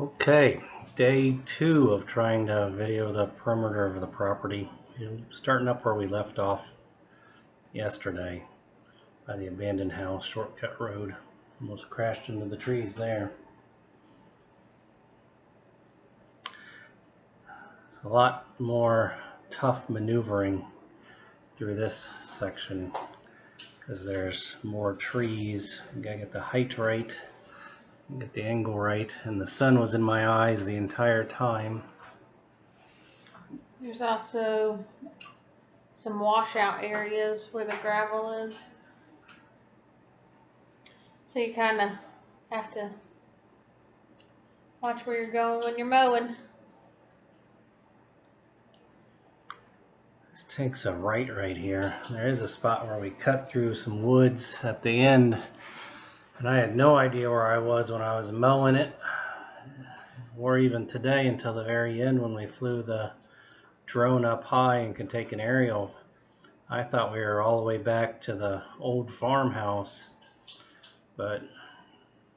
Okay, day 2 of trying to video the perimeter of the property. Starting up where we left off yesterday by the abandoned house, shortcut road. Almost crashed into the trees there. It's a lot more tough maneuvering through this section because there's more trees. You gotta get the height right, get the angle right, and the sun was in my eyes the entire time. There's also some washout areas where the gravel is. So you kind of have to watch where you're going when you're mowing. This takes a right here. There is a spot where we cut through some woods at the end, and I had no idea where I was when I was mowing it, or even today until the very end when we flew the drone up high and could take an aerial. I thought we were all the way back to the old farmhouse, but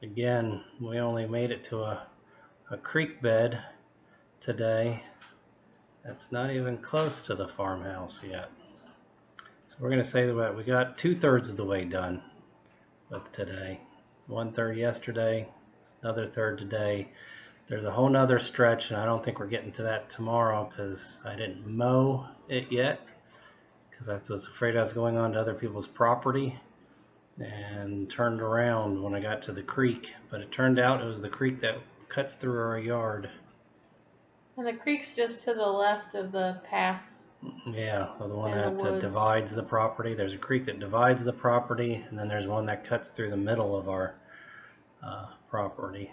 again, we only made it to a creek bed today. That's not even close to the farmhouse yet. So we're going to say that we got 2/3 of the way done with today. 1/3 yesterday, another third today. There's a whole nother stretch, and I don't think we're getting to that tomorrow because I didn't mow it yet because I was afraid I was going on to other people's property and turned around when I got to the creek. But it turned out it was the creek that cuts through our yard. And the creek's just to the left of the path. Yeah, the one that divides the property. There's a creek that divides the property, and then there's one that cuts through the middle of our property.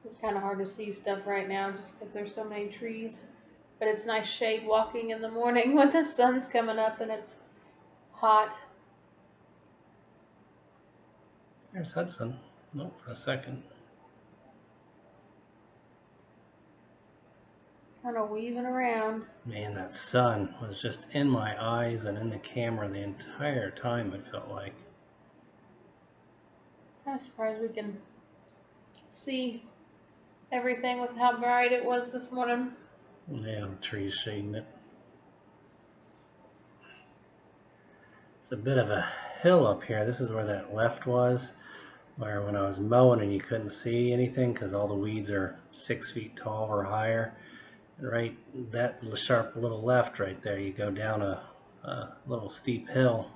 It's kind of hard to see stuff right now just because there's so many trees. But it's nice shade walking in the morning when the sun's coming up and it's hot. There's Hudson. Nope, for a second. It's kind of weaving around. Man, that sun was just in my eyes and in the camera the entire time, it felt like. Kind of surprised we can see everything with how bright it was this morning. Yeah, the trees shading it. It's a bit of a hill up here. This is where that left was, where when I was mowing and you couldn't see anything because all the weeds are 6 feet tall or higher. And right, that sharp little left right there, you go down a little steep hill,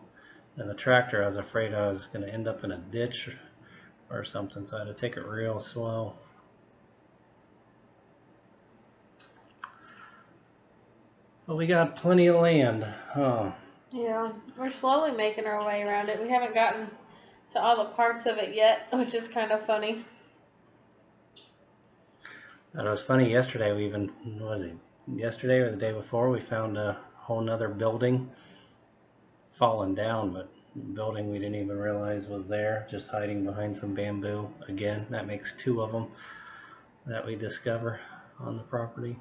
and the tractor, I was afraid I was going to end up in a ditch or something, so I had to take it real slow. But we got plenty of land, huh? Yeah, we're slowly making our way around it. We haven't gotten to all the parts of it yet, which is kind of funny. That was funny. Yesterday, we even, was it yesterday or the day before, we found a whole nother building fallen down, but building we didn't even realize was there, just hiding behind some bamboo. Again, that makes 2 of them that we discover on the property.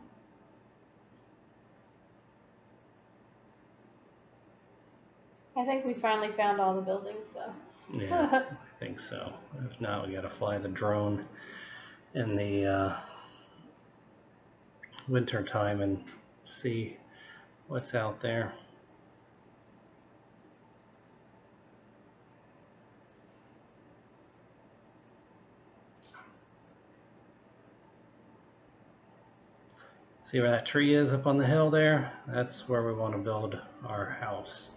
I think we finally found all the buildings, though. Yeah, I think so. If not, we got to fly the drone in the winter time and see what's out there. See where that tree is up on the hill there? That's where we want to build our house.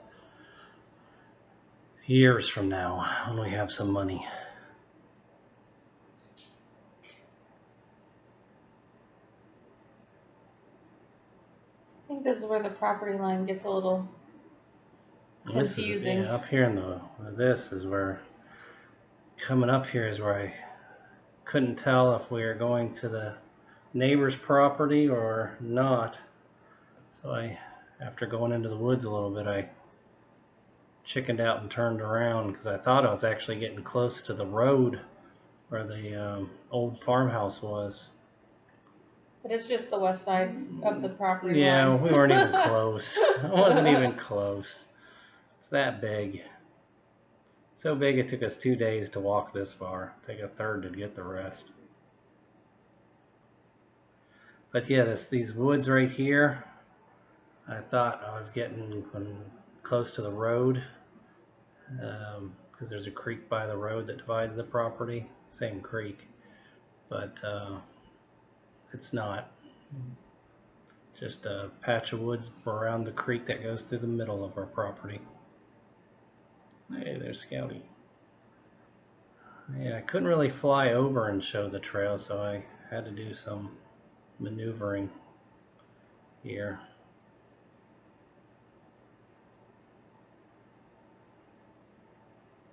Years from now, when we have some money. I think this is where the property line gets a little confusing. Up here in this is where, coming up here is where I couldn't tell if we were going to the neighbor's property or not. So after going into the woods a little bit, I chickened out and turned around because I thought I was actually getting close to the road where the old farmhouse was. But it's just the west side of the property Yeah, line. we weren't even close. It wasn't even close. It's that big. So big it took us 2 days to walk this far. Take a third to get the rest. But yeah, these woods right here, I thought I was getting close to the road, because there's a creek by the road that divides the property. Same creek, but it's not. Just a patch of woods around the creek that goes through the middle of our property. Hey, there's Scouty. Yeah, I couldn't really fly over and show the trail, so I had to do some maneuvering here.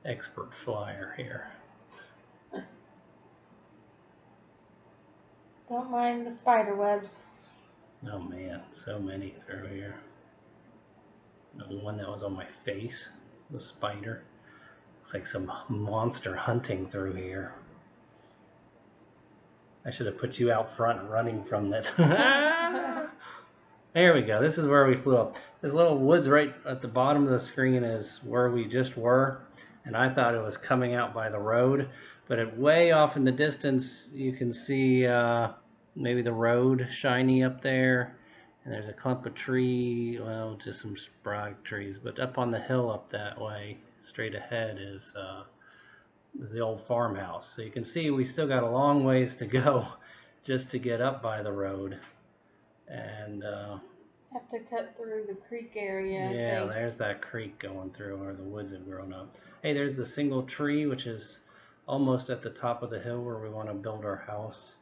Expert flyer here. Don't mind the spider webs. Oh man, so many through here. The one that was on my face, the spider. Looks like some monster hunting through here. I should have put you out front running from this. There we go. This is where we flew up. This little woods right at the bottom of the screen is where we just were. And I thought it was coming out by the road. But way off in the distance, you can see maybe the road shiny up there. And there's a clump of tree, well, just some sporadic trees. But up on the hill up that way, straight ahead, is the old farmhouse. So you can see we still got a long ways to go just to get up by the road. And have to cut through the creek area. Yeah, there's that creek going through where the woods have grown up. Hey, there's the single tree, which is almost at the top of the hill where we want to build our house.